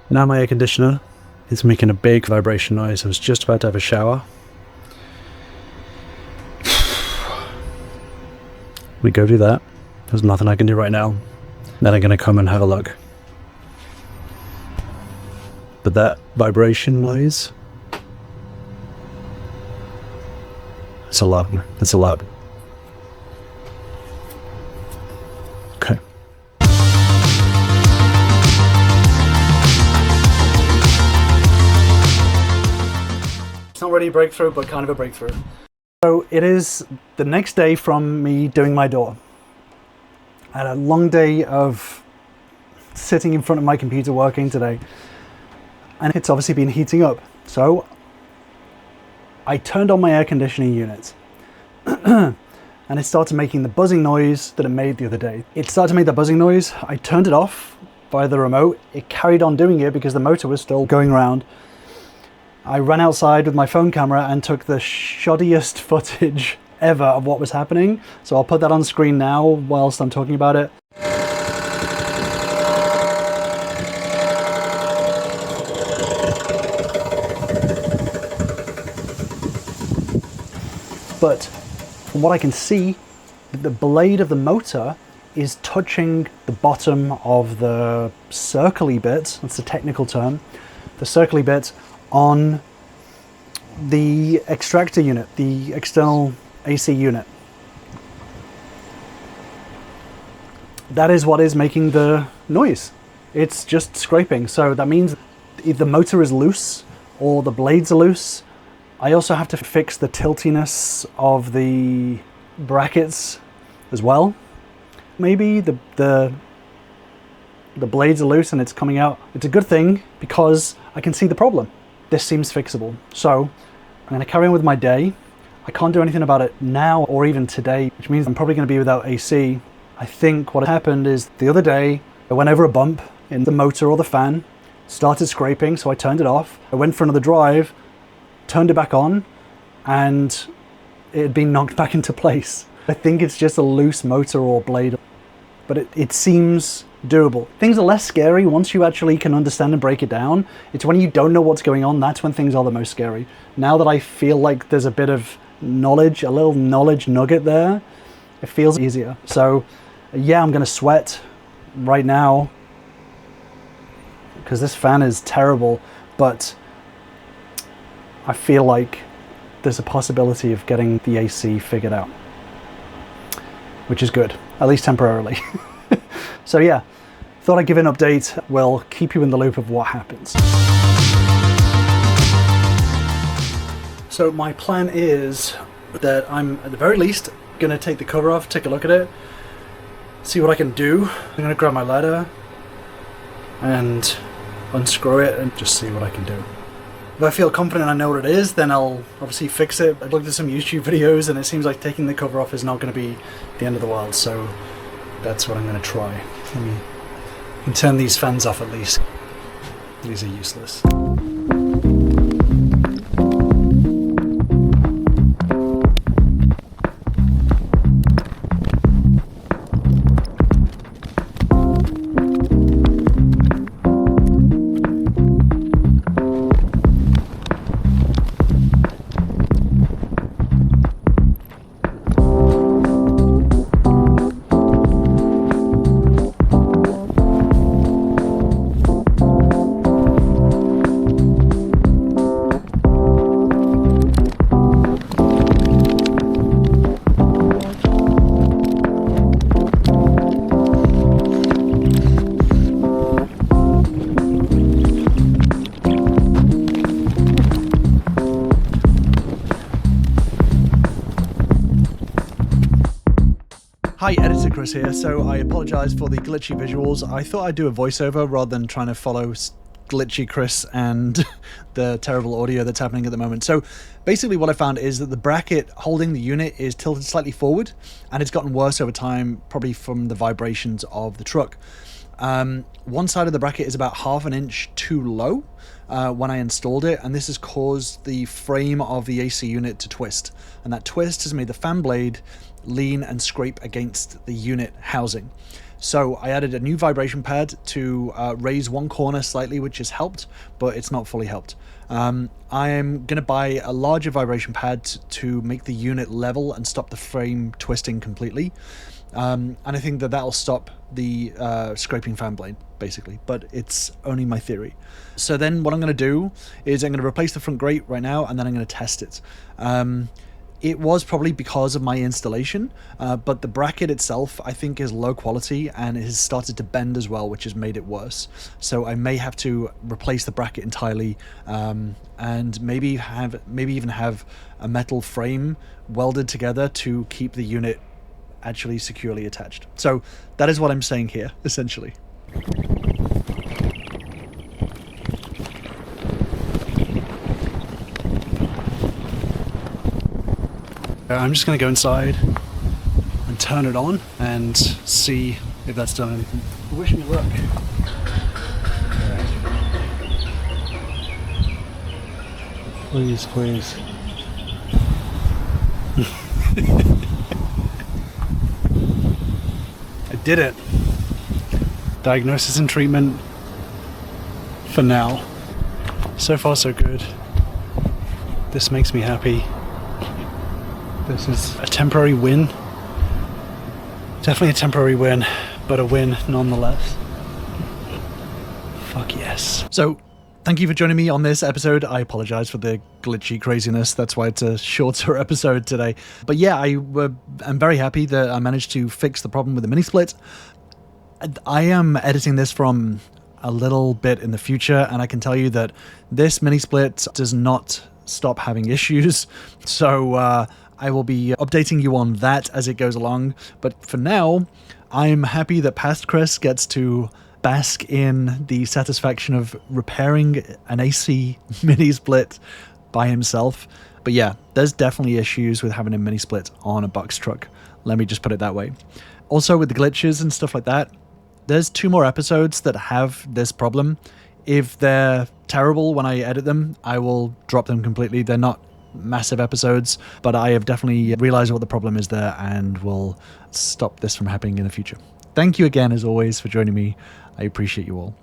Now my air conditioner is making a big vibration noise. I was just about to have a shower. We go do that. There's nothing I can do right now. Then I'm gonna come and have a look. But that vibration noise, it's a lot. It's a lot. Okay. It's not really a breakthrough, but kind of a breakthrough. So it is the next day from me doing my door. I had a long day of sitting in front of my computer working today, and it's obviously been heating up. So I turned on my air conditioning unit and it started making the buzzing noise that it made the other day. It started to make that buzzing noise. I turned it off via the remote. It carried on doing it because the motor was still going around. I ran outside with my phone camera and took the shoddiest footage ever of what was happening. So I'll put that on screen now whilst I'm talking about it. But from what I can see, the blade of the motor is touching the bottom of the circly bit, that's the technical term, the circly bit on the extractor unit, the external AC unit. That is what is making the noise. It's just scraping. So that means if the motor is loose or the blades are loose. I also have to fix the tiltiness of the brackets as well. Maybe the blades are loose and it's coming out. It's a good thing because I can see the problem. This seems fixable. So I'm going to carry on with my day. I can't do anything about it now or even today, which means I'm probably going to be without AC. I think what happened is the other day I went over a bump in the motor or the fan, started scraping, so I turned it off. I went for another drive, turned it back on, and it had been knocked back into place. I think it's just a loose motor or blade, but it seems doable. Things are less scary once you actually can understand and break it down. It's when you don't know what's going on, that's when things are the most scary. Now that I feel like there's a bit of knowledge, a little knowledge nugget there, it feels easier. So yeah, I'm gonna sweat right now because this fan is terrible, but I feel like there's a possibility of getting the AC figured out, which is good, at least temporarily. So yeah, thought I'd give an update. We'll keep you in the loop of what happens. So my plan is that I'm at the very least gonna take the cover off, take a look at it, see what I can do. I'm gonna grab my ladder and unscrew it and just see what I can do. If I feel confident I know what it is, then I'll obviously fix it. I've looked at some YouTube videos and it seems like taking the cover off is not going to be the end of the world, so that's what I'm going to try. Let me turn these fans off at least. These are useless. Hi, Editor Chris here. So I apologise for the glitchy visuals. I thought I'd do a voiceover rather than trying to follow glitchy Chris and the terrible audio that's happening at the moment. So basically what I found is that the bracket holding the unit is tilted slightly forward, and it's gotten worse over time, probably from the vibrations of the truck. One side of the bracket is about 1/2 inch too low when I installed it, and this has caused the frame of the AC unit to twist, and that twist has made the fan blade lean and scrape against the unit housing. So I added a new vibration pad to raise one corner slightly, which has helped, but it's not fully helped. I am going to buy a larger vibration pad to make the unit level and stop the frame twisting completely. And I think that that'll stop the scraping fan blade, basically, but it's only my theory. So then what I'm going to do is I'm going to replace the front grate right now, and then I'm going to test it. It was probably because of my installation, but the bracket itself I think is low quality, and it has started to bend as well, which has made it worse. So I may have to replace the bracket entirely, and maybe even have a metal frame welded together to keep the unit actually securely attached. So that is what I'm saying here, essentially. I'm just going to go inside and turn it on and see if that's done anything. Wish me luck. Please, please. I did it. Diagnosis and treatment for now. So far so good. This makes me happy. This is a temporary win. Definitely a temporary win, but a win nonetheless. Fuck yes. So, thank you for joining me on this episode. I apologize for the glitchy craziness. That's why it's a shorter episode today. But yeah, I'm very happy that I managed to fix the problem with the mini split. I am editing this from a little bit in the future, and I can tell you that this mini split does not stop having issues. So, I will be updating you on that as it goes along. But for now, I'm happy that Past Chris gets to bask in the satisfaction of repairing an AC mini split by himself. But yeah, there's definitely issues with having a mini split on a box truck. Let me just put it that way. Also with the glitches and stuff like that, there's 2 more episodes that have this problem. If they're terrible when I edit them, I will drop them completely. They're not massive episodes, but I have definitely realized what the problem is there and will stop this from happening in the future. Thank you again, as always, for joining me. I appreciate you all.